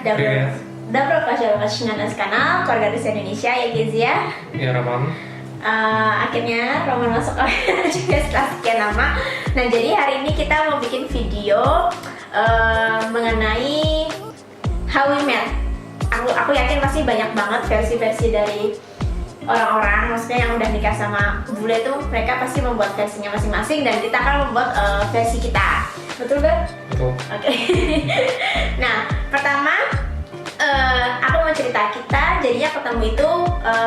Добро пожаловать на наш канal Keluarga Rusia Indonesia ya guys ya. Ya Roman. Akhirnya Roman masuk juga setelah sekian lama. Nah jadi hari ini kita mau bikin video mengenai how we met. Aku yakin pasti banyak banget versi-versi dari orang-orang, maksudnya yang udah nikah sama bule tuh mereka pasti membuat versinya masing-masing dan kita akan membuat versi kita. Betul gak? Betul. Oke. Nah pertama aku mau cerita kita jadinya ketemu itu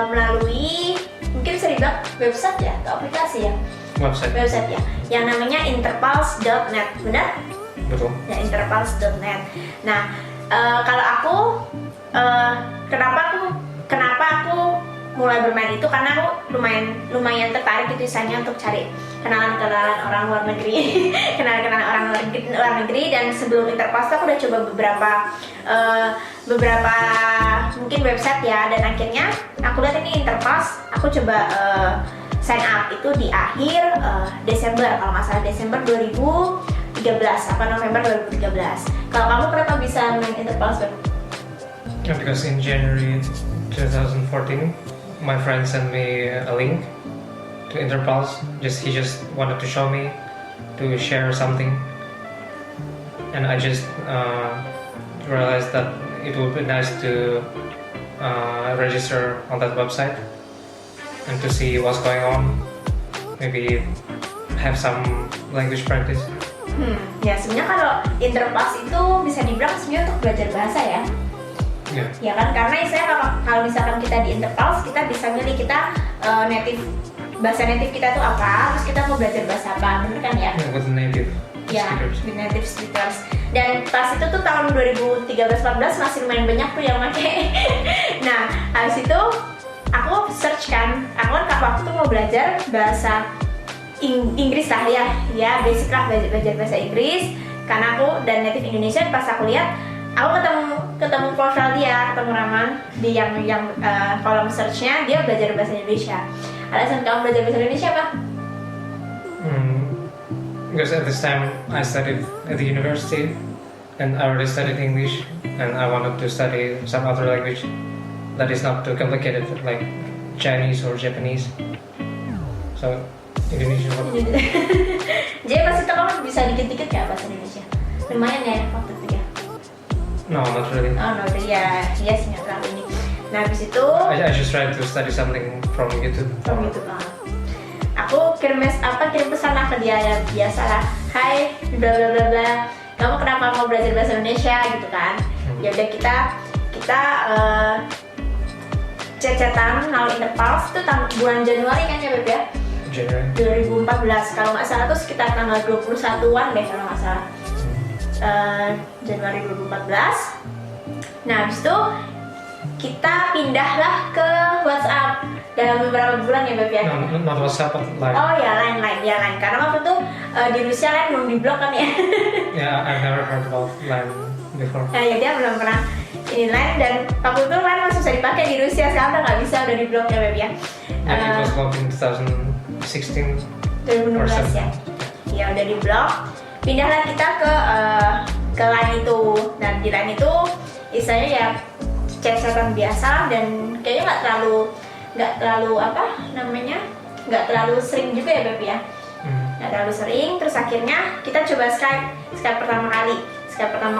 melalui mungkin bisa dibilang website ya atau aplikasi ya. Website ya yang namanya interpulse.net, benar? Betul. Ya, interpulse.net. Nah kalau aku kenapa aku mulai bermain itu karena aku lumayan tertarik gitu misalnya untuk cari kenalan orang luar negeri kenalan orang luar negeri. Dan sebelum Interpulse aku udah coba beberapa mungkin website ya, dan akhirnya aku lihat ini Interpulse, aku coba sign up itu di akhir Desember, kalau nggak salah Desember 2013 apa November 2013. Kalau kamu kenapa bisa main Interpulse? Because in January 2014 my friend sent me a link to Interpulse. He just wanted to show me to share something, and I just realized that it would be nice to register on that website and to see what's going on. Maybe have some language practice. Ya sebenarnya kalau Interpulse itu bisa dibilang sebenarnya untuk belajar bahasa ya. Yeah. Ya kan, karena istilahnya kalau misalkan kita di Interpulse kita bisa milih kita bahasa native kita tuh apa, terus kita mau belajar bahasa apa, bener kan ya? With native speakers. With native speakers. Dan pas itu tuh tahun 2013-14 masih lumayan banyak tuh yang pakai. Nah, habis itu aku search kan, aku kan waktu itu mau belajar bahasa Inggris lah ya basic lah, belajar bahasa Inggris karena aku dan native Indonesia. Pas aku lihat, aku ketemu profil dia, ketemu Rahman di yang kolom searchnya dia belajar bahasa Indonesia. Alasan kamu belajar bahasa Indonesia apa? Because at this time I studied at the university and I already studied English, and I wanted to study some other language that is not too complicated like Chinese or Japanese. So Indonesia. Jadi pas itu kamu bisa dikit-dikit gak bahasa Indonesia? Lumayan ya waktu itu ya? No, not really. Oh no, ya sih nggak terlalu ini. Nah habis itu I just tried to study something from YouTube. Aku kirim pesan lah ke dia ya, biasalah, hai bla bla bla bla, kamu kenapa mau belajar bahasa Indonesia gitu kan? Ya udah kita chat-chatan melalui Interpulse itu bulan Januari kan ya Beb ya? January 2014 kalau nggak salah tuh sekitar tanggal 21-an deh kalau nggak salah. Januari 2014. Nah habis itu kita pindahlah ke WhatsApp dalam beberapa bulan ya Beb ya? No, not WhatsApp, but Line. Oh ya Line. Karena waktu itu di Rusia Line belum diblok kan ya? Yeah, I've never heard about Line before. Nah ya dia belum pernah ini Line, dan waktu itu Line masih bisa dipakai di Rusia, sekarang udah nggak bisa, udah diblok ya Beb ya? And it was blocked in 2016. 2016 ya? Ya udah diblok. Pindahlah kita ke Line itu. Dan di Line itu istilahnya ya chat-chatan biasa, dan kayaknya nggak terlalu sering juga ya Beb ya. Nggak terlalu sering. Terus akhirnya kita coba Skype pertama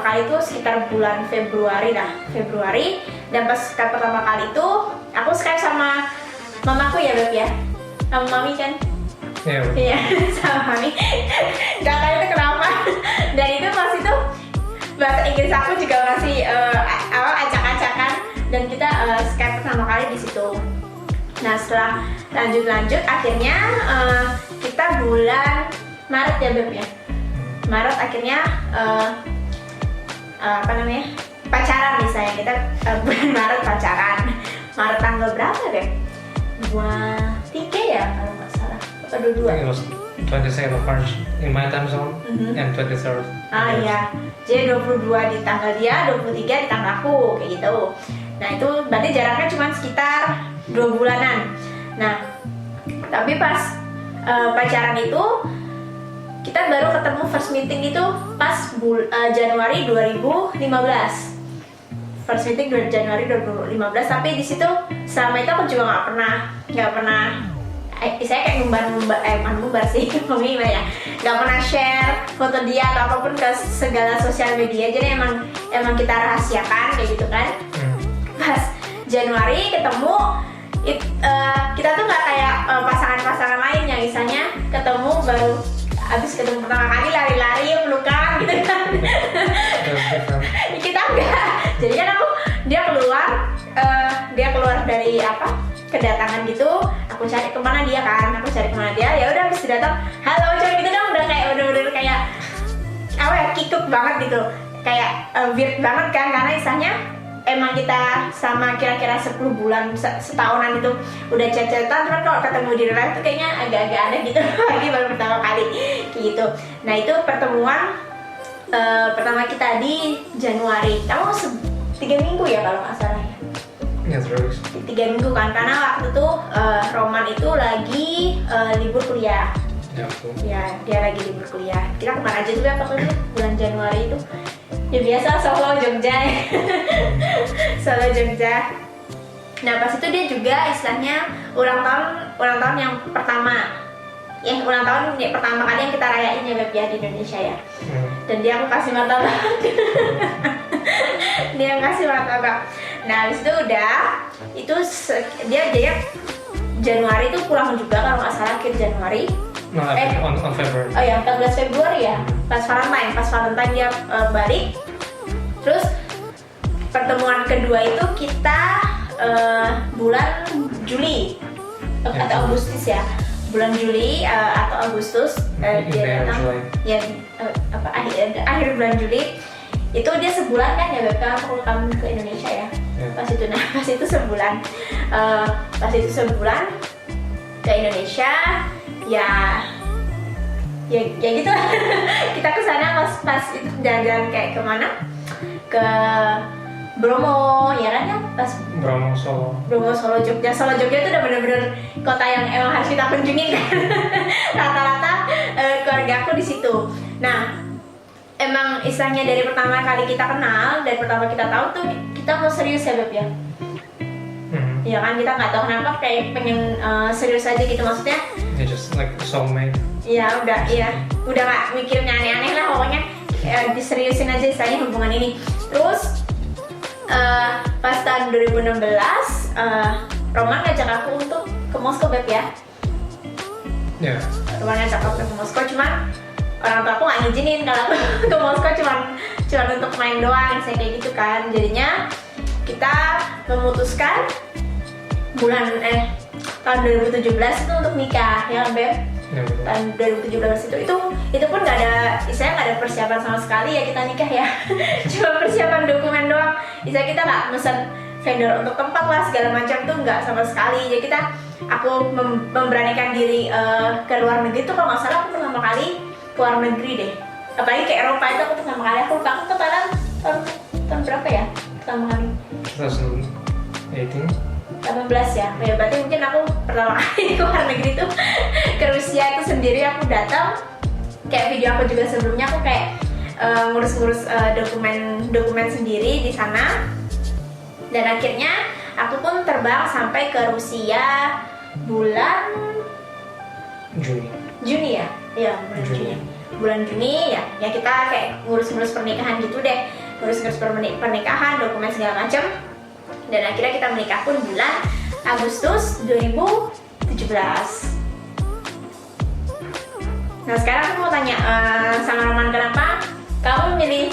kali itu sekitar bulan Februari. Dan pas Skype pertama kali itu aku Skype sama mamaku ya Beb ya, sama mami kan. Iya, sama mami. Gak tahu itu kenapa. Dan itu pas itu bahasa Inggris aku juga masih acak-acakan, dan kita Skype pertama kali di situ. Nah setelah lanjut akhirnya kita bulan Maret ya Beb ya. Maret akhirnya pacaran misalnya, kita bulan Maret pacaran. Maret tanggal berapa Beb? 23 ya kalau nggak salah. Atau 22? It was 22nd of March in my time zone, and 23rd. Iya. Jadi 22 di tanggal dia, 23 di tanggal aku, kayak gitu. Nah itu berarti jaraknya cuma sekitar 2 bulanan. Nah tapi pas pacaran itu kita baru ketemu first meeting itu pas Januari 2015. first meeting Januari 2015, tapi di situ selama itu aku juga nggak pernah saya kayak ngumbar sih gimana ya, nggak pernah share foto dia atau apapun ke segala sosial media, jadi emang kita rahasiakan kayak gitu kan. Pas Januari ketemu kita tuh nggak kayak pasangan-pasangan lain yang misalnya ketemu baru habis ketemu pertama kali lari-lari pelukan gitu kan. Kita enggak, jadi kan dia keluar dari kedatangan gitu, aku cari kemana dia, ya udah habis datang halo coy gitu kan, udah kayak bener-bener kayak kikuk banget gitu, kayak weird banget kan, karena istilahnya emang kita sama kira-kira 10 bulan setahunan itu udah chat-chatan, cuman kalau ketemu di real itu kayaknya agak-agak aneh gitu lagi baru pertama kali gitu. Nah itu pertemuan pertama kita di Januari. Kamu 3 minggu ya kalau nggak salah ya? Ya terus 3 minggu kan, karena waktu itu Roman itu lagi libur kuliah. Ya, dia lagi libur kuliah. Kita kemana aja tuh ya waktu itu bulan Januari itu? Ya biasa Solo Jogja. Solo Jogja. Nah pas itu dia juga istilahnya ulang tahun yang pertama. Ya ulang tahun pertama kali yang kita rayain ya Beb ya di Indonesia ya. Dan dia aku kasih martabak. Dia kasih martabak. Nah habis itu udah itu dia Januari itu pulang juga kalau nggak salah akhir Januari. No, on February. Oh ya, 14 Februari ya. Pas Valentine dia balik. Terus pertemuan kedua itu kita bulan Juli atau Agustus ya. Bulan Juli atau Agustus dia datang. Ya akhir bulan Juli. Itu dia sebulan kan ya Beb, aku kamu ke Indonesia ya. Pas itu sebulan. Pas itu sebulan ke Indonesia. Ya gitu. Kita kesana pas itu jalan kayak kemana, ke Bromo ya kan ya, pas Bromo Solo Jogja itu udah bener-bener kota yang emang harus kita kunjungin kan. Rata-rata keluarga aku di situ. Nah emang istilahnya dari pertama kali kita kenal, dari pertama kita tahu tuh kita mau serius ya Beb ya. Ya kan, kita nggak tahu kenapa kayak pengen serius aja gitu, maksudnya just like soulmate. Ya udah nggak mikirnya aneh-aneh lah, pokoknya diseriusin aja istilahnya hubungan ini. Terus pas tahun 2016 Roman ngajak aku untuk ke Moskow Beb ya. Roman ngajak aku ke Moskow, cuman orang tua aku nggak ngizinin kalau aku ke Moskow, cuman untuk main doang, saya kayak gitu kan. Jadinya kita memutuskan tahun 2017 itu untuk nikah ya Beb. Tahun 2017 itu pun nggak ada persiapan sama sekali ya, kita nikah ya. Cuma persiapan dokumen doang. Kita nggak mesen vendor untuk tempat lah segala macam tuh, nggak sama sekali. Jadi aku memberanikan diri ke luar negeri tuh, kalau nggak salah aku pertama kali ke luar negeri deh. Apalagi ke Eropa itu aku pertama kali. Aku ke Thailand tahun berapa ya pertama kali? 18 ya, berarti mungkin aku pertama kali ke luar negeri tuh ke Rusia itu sendiri. Aku datang, kayak video aku juga sebelumnya aku kayak ngurus-ngurus dokumen sendiri di sana. Dan akhirnya aku pun terbang sampai ke Rusia bulan Juni ya, bulan Juni ya kita kayak ngurus-ngurus pernikahan gitu deh, ngurus-ngurus pernikahan, dokumen segala macam. Dan akhirnya kita menikah pun bulan Agustus 2017. Nah sekarang aku mau tanya sama Roman, kenapa kamu milih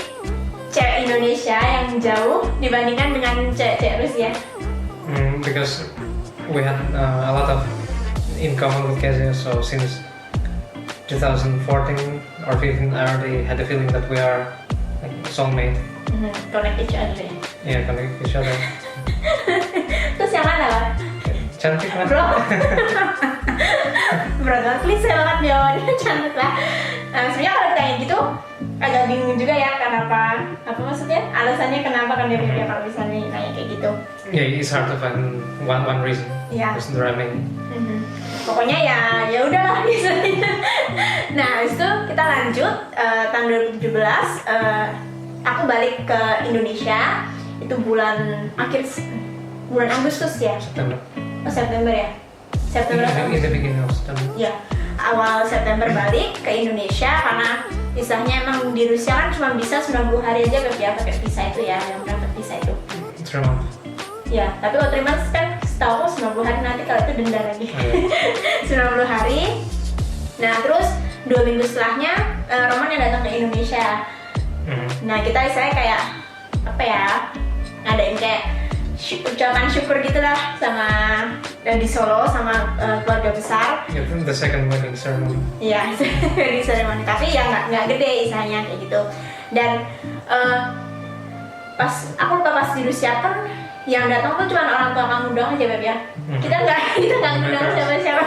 cewek Indonesia yang jauh dibandingkan dengan cewek Rusia? Because we had a lot of in common with Kezia, so since 2014 or 15 I already had the feeling that we are like soulmate. Connect each other. Yeah, connect each other. Terus yang mana lah? Cantik lah. Bro, klise banget jawabannya, cantik lah. Sebenarnya kalau ditanya gitu agak bingung juga ya, kenapa? Apa maksudnya? Alasannya kenapa kan dia pilih kalau misalnya kayak gitu? Yeah, it's hard to find one reason. Yeah. There's the remaining. Pokoknya ya udahlah misalnya. Nah, habis itu kita lanjut tahun 2017. Aku balik ke Indonesia. itu bulan bulan Agustus ya. September. Oh, September ya. September atau In the beginning of September. ya, awal September balik ke Indonesia karena istilahnya emang di Rusia kan cuma bisa 90 hari aja Beb ya pakai visa itu ya, yang berangkat visa itu. 3 months. Ya, tapi kalau 3 months kan setahu 90 hari, nanti kalau itu denda lagi. Oh, yeah. 90 hari. Nah, terus 2 minggu setelahnya Roman yang datang ke Indonesia. Nah, kita istilahnya kayak apa ya, ngadain kayak ucapan syukur gitulah sama di Solo sama keluarga besar. Yeah, the second wedding ceremony. Iya, di ceremony. Tapi ya nggak gede istilahnya kayak gitu. Dan pas aku lupa pas di Rusia kan yang datang tuh cuma orang tua kamu doang aja Beb ya. Kita nggak ngundang siapa-siapa.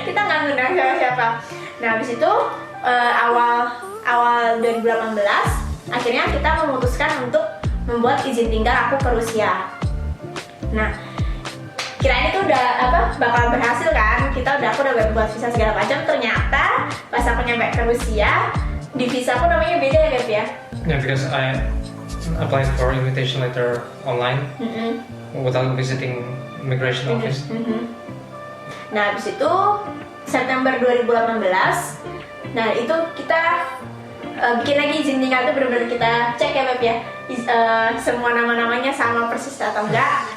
Kita nggak ngundang siapa-siapa. Nah, habis itu awal 2018 akhirnya kita memutuskan untuk membuat izin tinggal aku ke Rusia. Nah, kirain itu udah bakal berhasil kan? Aku udah buat visa segala macam. Ternyata pas aku nyampe ke Rusia, di visa aku namanya beda ya Beb ya. Yeah, because I applied for invitation letter online without visiting immigration office. Nah, habis itu September 2018, nah itu kita bikin lagi izin tinggal itu benar-benar kita cek ya Beb ya, semua nama-namanya sama persis atau enggak.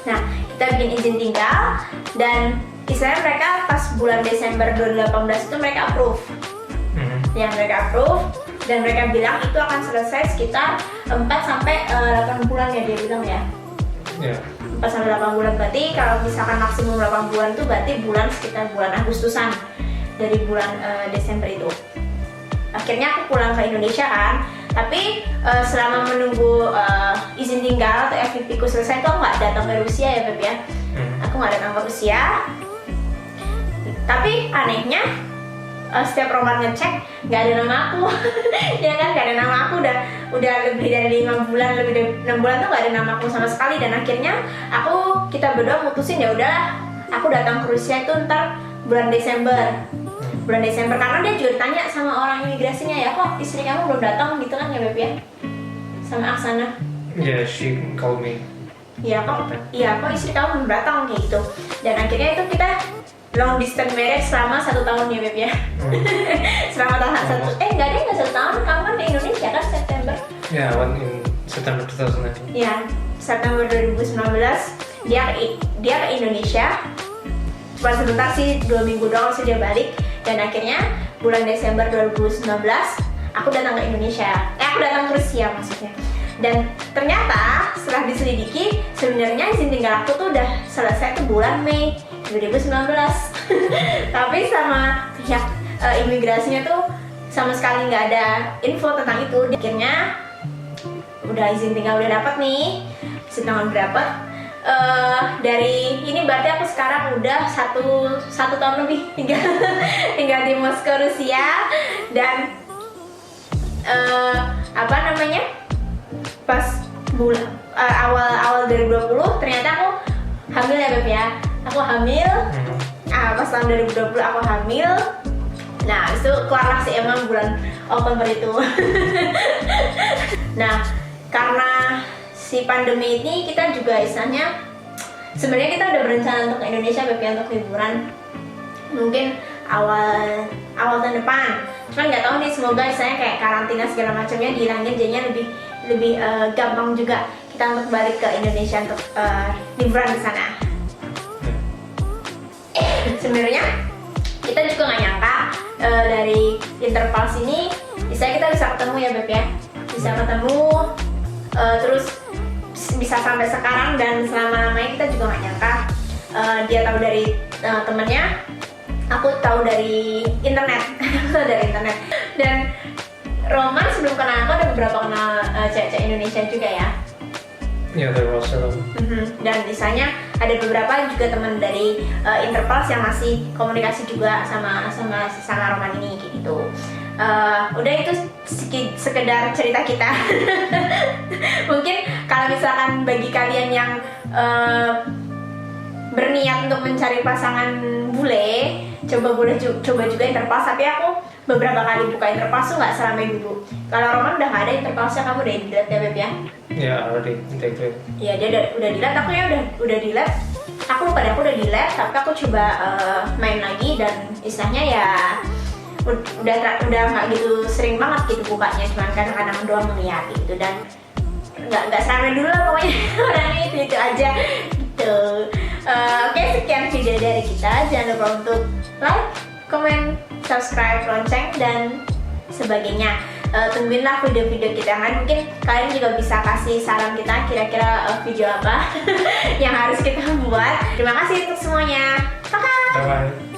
Nah, kita bikin izin tinggal dan istilahnya mereka pas bulan Desember 2018 itu mereka approve. Ya, mereka approve dan mereka bilang itu akan selesai sekitar 4-8 bulan ya dia bilang ya. Yeah. 4-8 bulan berarti kalau misalkan maksimum 8 bulan itu berarti sekitar bulan Agustusan dari bulan Desember itu. Akhirnya aku pulang ke Indonesia kan, tapi selama menunggu izin tinggal atau FVP ku selesai itu aku nggak datang ke Rusia ya Beb ya. Aku nggak datang ke Rusia. Tapi anehnya setiap Roman ngecek nggak ada nama aku. Ya kan, nggak ada nama aku, udah lebih dari 5 bulan, lebih dari 6 bulan tuh nggak ada nama aku sama sekali. Dan akhirnya kita berdua mutusin ya udahlah, aku datang ke Rusia itu ntar bulan Desember karena dia juga tanya sama orang imigrasinya, ya kok istri kamu belum datang gitu kan ya Beb ya, sama Aksana. Yeah, she called me. Iya kok istri kamu belum datang kayak gitu. Dan akhirnya itu kita long distance marriage selama 1 tahun ya Beb ya. Selama nggak 1 tahun, kamu kan di Indonesia kan September. Yeah, when in September 2019. Iya, September 2019 dia ke Indonesia. Cuma sebentar sih, 2 minggu doang sih dia balik. Dan akhirnya bulan Desember 2019 aku datang ke Indonesia. Aku datang ke Rusia maksudnya. Dan ternyata setelah diselidiki, sebenarnya izin tinggal aku tuh udah selesai tuh bulan Mei 2019. Tapi sama pihak imigrasinya tuh sama sekali nggak ada info tentang itu. Akhirnya udah izin tinggal udah dapat nih, izin tinggal udah dapat. Dari ini berarti aku sekarang udah satu tahun lebih tinggal di Moskow, Rusia. Dan pas bulan awal 2020 ternyata aku hamil ya Beb ya. Aku hamil. Pas tahun 2020 aku hamil. Nah, itu keluarlah sih emang bulan Oktober itu. Nah, karena si pandemi ini kita juga istilahnya sebenarnya kita udah berencana untuk ke Indonesia Beb ya, untuk liburan mungkin awal tahun depan. Cuman nggak tahu nih, semoga istilahnya kayak karantina segala macamnya dihilangin, jadinya lebih gampang juga kita untuk balik ke Indonesia untuk liburan di sana. Sebenarnya kita juga nggak nyangka dari Interpals ini kita bisa ketemu ya Beb ya, bisa ketemu terus bisa sampai sekarang. Dan selama-lamanya kita juga nggak nyangka. Dia tahu dari temennya, aku tahu dari internet. Dan Roman sebelum kenal aku ada beberapa kenal cewek-cewek Indonesia juga ya. Yeah, there was Dan misalnya ada beberapa juga teman dari Interpals yang masih komunikasi juga sama Roman ini kayak gitu. Udah itu sekedar cerita kita. Mungkin kalau misalkan bagi kalian yang berniat untuk mencari pasangan bule, coba juga Interpals. Tapi aku beberapa kali buka Interpals tuh nggak seramai dulu. Kalau Roman udah nggak ada Interpalsnya, kamu udah delete ya Beb ya? Yeah, already they do. Ya dia udah di lab, aku ya udah di lab. Aku lupa deh, aku udah di lab, tapi aku coba main lagi dan istilahnya ya udah nggak gitu sering banget gitu bukanya, cuman kadang-kadang doang melihat gitu dan nggak sampai dulu lah pokoknya. Orangnya itu aja gitu. Oke, sekian video dari kita. Jangan lupa untuk like, comment, subscribe, lonceng dan sebagainya. Tungguinlah video-video kita yang lain. Mungkin kalian juga bisa kasih saran kita kira-kira video apa yang harus kita buat. Terima kasih untuk semuanya. Bye. Bye bye.